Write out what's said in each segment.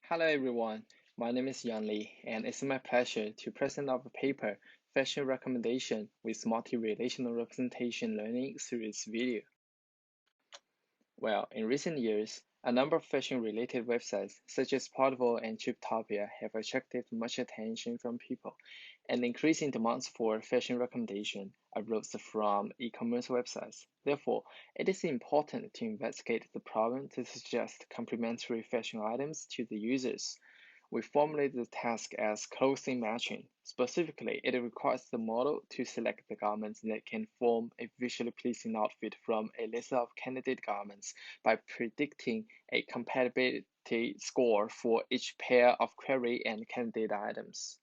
Hello everyone, my name is Yang, and it's my pleasure to present our paper, Fashion Recommendation with Multi-relational Representation Learning Series video. Well, in recent years, a number of fashion-related websites such as Portable and Triptopia have attracted much attention from people, and increasing demands for fashion recommendation arose from e-commerce websites. Therefore, it is important to investigate the problem to suggest complementary fashion items to the users. We formulate the task as clothing matching. Specifically, it requires the model to select the garments that can form a visually pleasing outfit from a list of candidate garments by predicting a compatibility score for each pair of query and candidate items.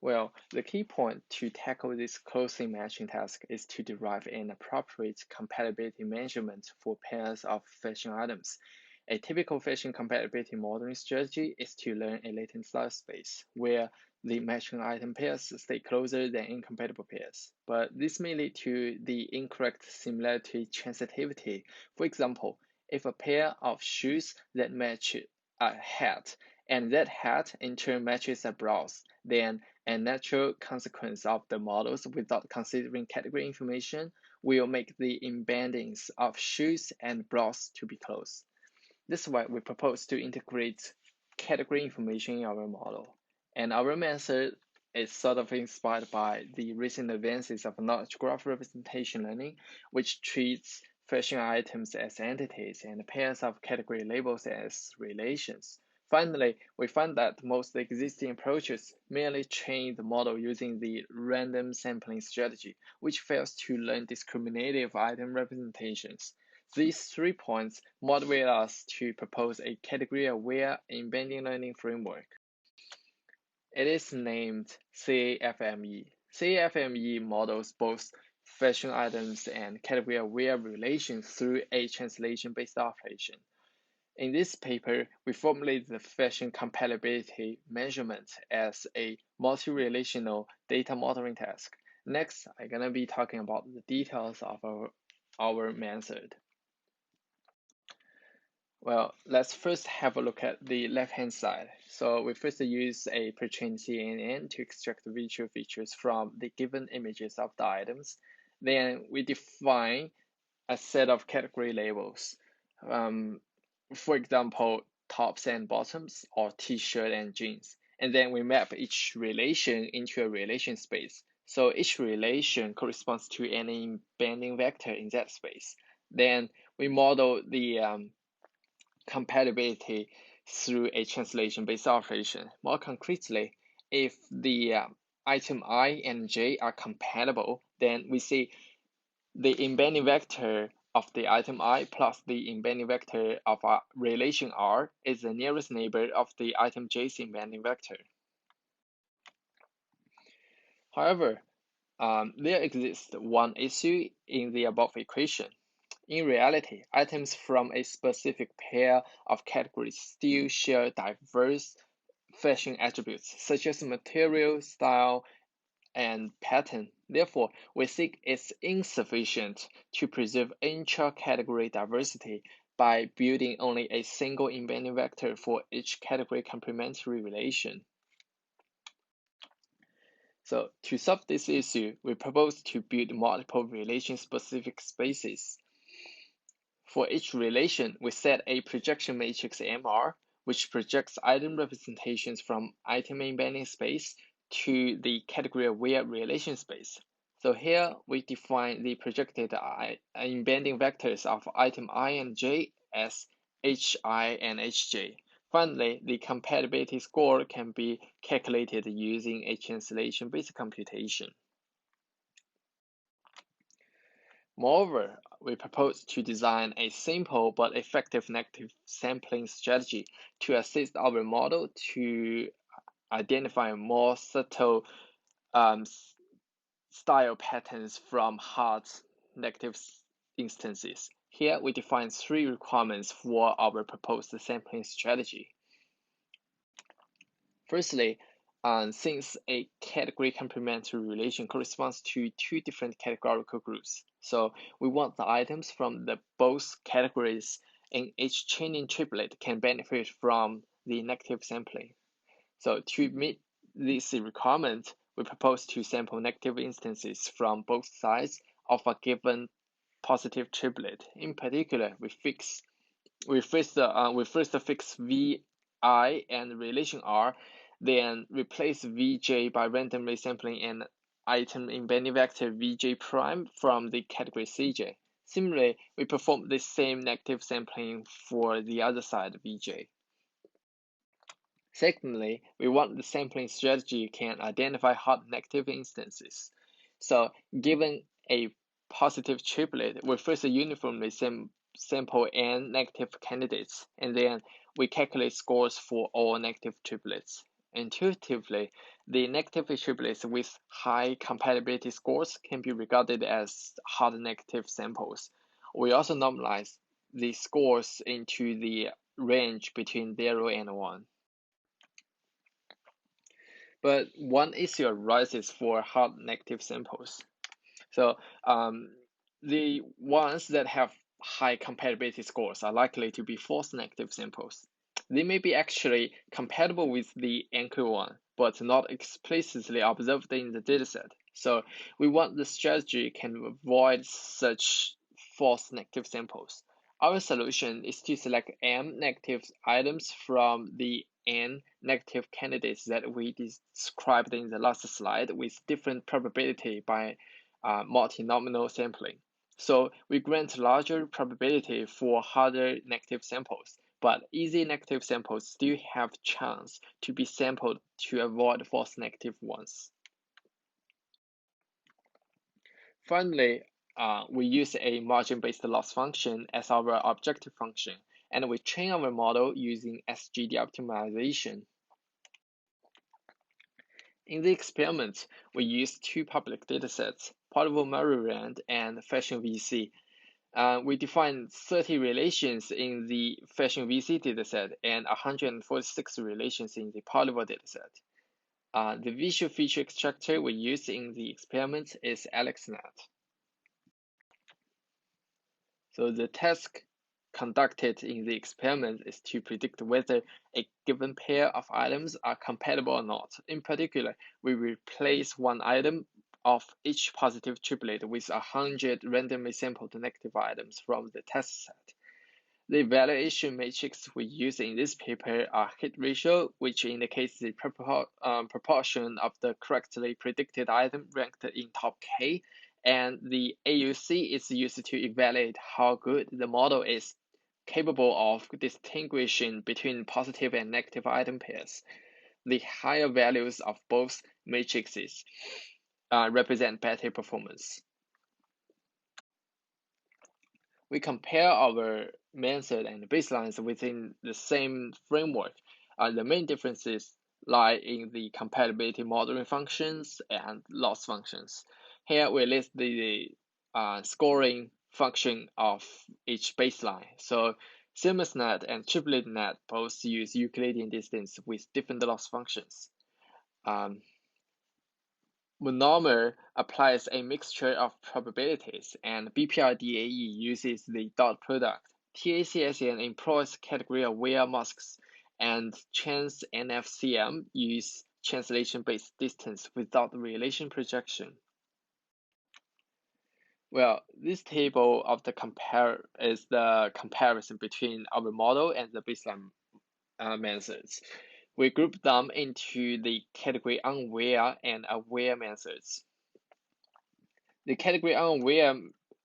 Well, the key point to tackle this clothing matching task is to derive an appropriate compatibility measurement for pairs of fashion items. A typical fashion compatibility modeling strategy is to learn a latent style space, where the matching item pairs stay closer than incompatible pairs. But this may lead to the incorrect similarity transitivity. For example, if a pair of shoes that match a hat, and that hat in turn matches a blouse, then a natural consequence of the models without considering category information will make the embeddings of shoes and blouse to be close. This is why we propose to integrate category information in our model. And our method is sort of inspired by the recent advances of knowledge graph representation learning, which treats fashion items as entities and pairs of category labels as relations. Finally, we find that most existing approaches merely train the model using the random sampling strategy, which fails to learn discriminative item representations. These 3 points motivate us to propose a category-aware embedding learning framework. It is named CA-FME. CA-FME models both fashion items and category-aware relations through a translation-based operation. In this paper, we formulate the fashion compatibility measurement as a multi-relational data modeling task. Next, I'm going to be talking about the details of our method. Well, let's first have a look at the left-hand side. So we first use a pre-trained CNN to extract the visual features from the given images of the items. Then we define a set of category labels. For example, tops and bottoms, or t-shirt and jeans. And then we map each relation into a relation space. So each relation corresponds to an embedding vector in that space. Then we model the compatibility through a translation-based operation. More concretely, if the item I and j are compatible, then we see the embedding vector of the item I plus the embedding vector of a relation R is the nearest neighbor of the item j's embedding vector. However, there exists one issue in the above equation. In reality, items from a specific pair of categories still share diverse fashion attributes, such as material, style, and pattern. Therefore, we think it's insufficient to preserve intra-category diversity by building only a single embedding vector for each category complementary relation. So to solve this issue, we propose to build multiple relation-specific spaces. For each relation, we set a projection matrix MR, which projects item representations from item embedding space to the category-aware relation space. So here we define the projected embedding vectors of item I and j as hi and hj. Finally, the compatibility score can be calculated using a translation-based computation. Moreover, we propose to design a simple but effective negative sampling strategy to assist our model to identify more subtle style patterns from hard negative instances. Here, we define 3 requirements for our proposed sampling strategy. Firstly, since a category complementary relation corresponds to 2 different categorical groups, so we want the items from the both categories in each chaining triplet can benefit from the negative sampling. So to meet this requirement, we propose to sample negative instances from both sides of a given positive triplet. In particular, we first fix vi and relation r, then replace vj by randomly sampling an item embedding vector vj prime from the category cj. Similarly, we perform the same negative sampling for the other side vj. Secondly, we want the sampling strategy can identify hot negative instances. So given a positive triplet, we first uniformly sample n negative candidates, and then we calculate scores for all negative triplets. Intuitively, the negative triplets with high compatibility scores can be regarded as hard negative samples. We also normalize the scores into the range between 0 and 1. But one issue arises for hard negative samples. So the ones that have high compatibility scores are likely to be false negative samples. They may be actually compatible with the anchor one, but not explicitly observed in the dataset. So we want the strategy can avoid such false negative samples. Our solution is to select m negative items from the n negative candidates that we described in the last slide with different probability by multinomial sampling. So we grant larger probability for harder negative samples, but easy negative samples still have chance to be sampled to avoid false negative ones. Finally, we use a margin-based loss function as our objective function, and we train our model using SGD optimization. In the experiment, we used two public datasets, Portable Maryland and Fashion VC. We defined 30 relations in the Fashion VC dataset and 146 relations in the Portable dataset. The visual feature extractor we used in the experiment is AlexNet. So the task conducted in the experiment is to predict whether a given pair of items are compatible or not. In particular, we replace one item of each positive triplet with 100 randomly sampled negative items from the test set. The evaluation matrix we use in this paper are hit ratio, which indicates the proportion of the correctly predicted item ranked in top K, and the AUC is used to evaluate how good the model is capable of distinguishing between positive and negative item pairs. The higher values of both matrices represent better performance. We compare our method and baselines within the same framework. The main differences lie in the compatibility modeling functions and loss functions. Here we list the scoring function of each baseline. So SeamlessNet and TripletNet both use Euclidean distance with different loss functions. Monomer applies a mixture of probabilities, and BPRDAE uses the dot product. TACSN employs category-aware masks, and chance NFCM use translation-based distance without relation projection. Well, this table of the is the comparison between our model and the baseline methods. We group them into the category unaware and aware methods. The category unaware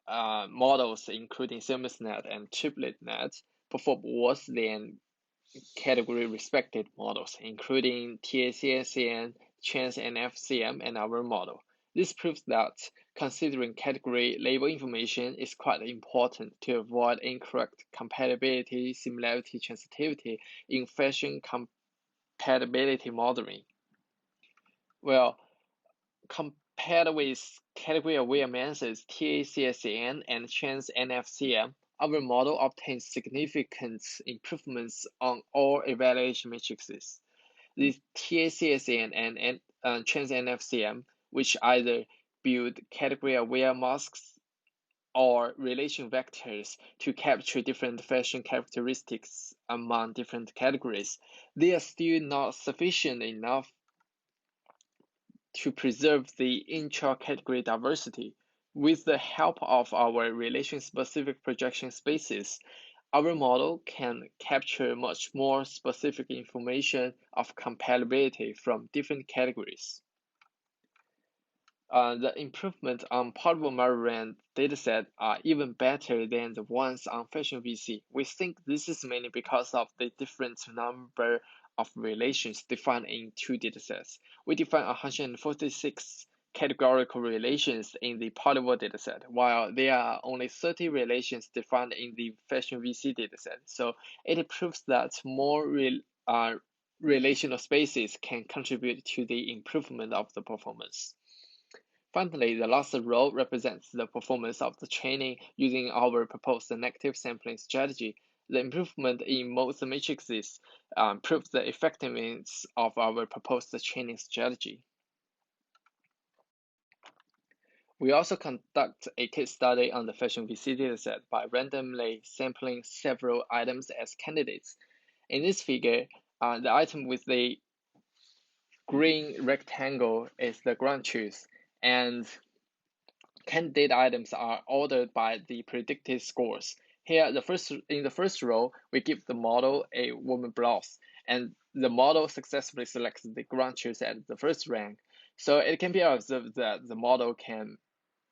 models, including SeamlessNet and TripletNet, perform worse than category respected models, including TACSN, Chance NFCM, and our model. This proves that considering category label information is quite important to avoid incorrect compatibility, similarity, transitivity in fashion compatibility modeling. Well, compared with category-aware methods TACSN and Chance NFCM, our model obtains significant improvements on all evaluation matrices. The TACSN and Chance NFCM, which either build category-aware masks or relation vectors to capture different fashion characteristics among different categories, they are still not sufficient enough to preserve the intra-category diversity. With the help of our relation-specific projection spaces, our model can capture much more specific information of compatibility from different categories. The improvements on portable Maryland dataset are even better than the ones on Fashion VC. We think this is mainly because of the different number of relations defined in two datasets. We define 146 categorical relations in the portable dataset, while there are only 30 relations defined in the Fashion VC dataset. So it proves that more relational spaces can contribute to the improvement of the performance. Finally, the last row represents the performance of the training using our proposed negative sampling strategy. The improvement in most matrices proves the effectiveness of our proposed training strategy. We also conduct a case study on the Fashion VC dataset by randomly sampling several items as candidates. In this figure, the item with the green rectangle is the ground truth, and candidate items are ordered by the predicted scores. Here, in the first row, we give the model a woman blouse, and the model successfully selects the ground truth at the first rank. So it can be observed that the model can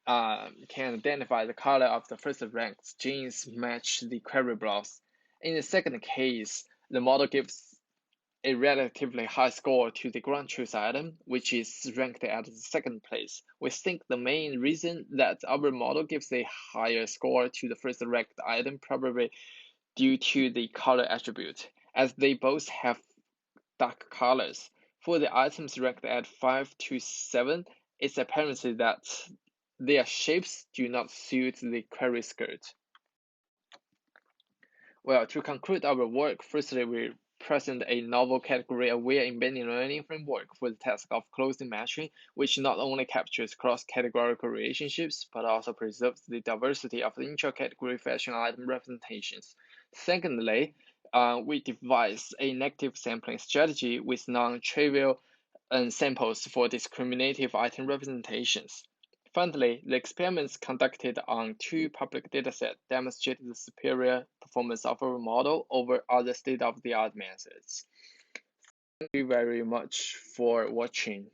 identify the color of the first rank's jeans match the query blouse. In the second case, the model gives a relatively high score to the ground truth item, which is ranked at the second place. We think the main reason that our model gives a higher score to the first ranked item probably due to the color attribute, as they both have dark colors. For the items ranked at 5 to 7, it's apparent that their shapes do not suit the query skirt. Well, to conclude our work, firstly, we present a novel category-aware embedding learning framework for the task of closely matching, which not only captures cross-categorical relationships, but also preserves the diversity of the intra-category fashion item representations. Secondly, we devise a negative sampling strategy with non-trivial samples for discriminative item representations. Finally, the experiments conducted on two public datasets demonstrated the superior performance of our model over other state-of-the-art methods. Thank you very much for watching.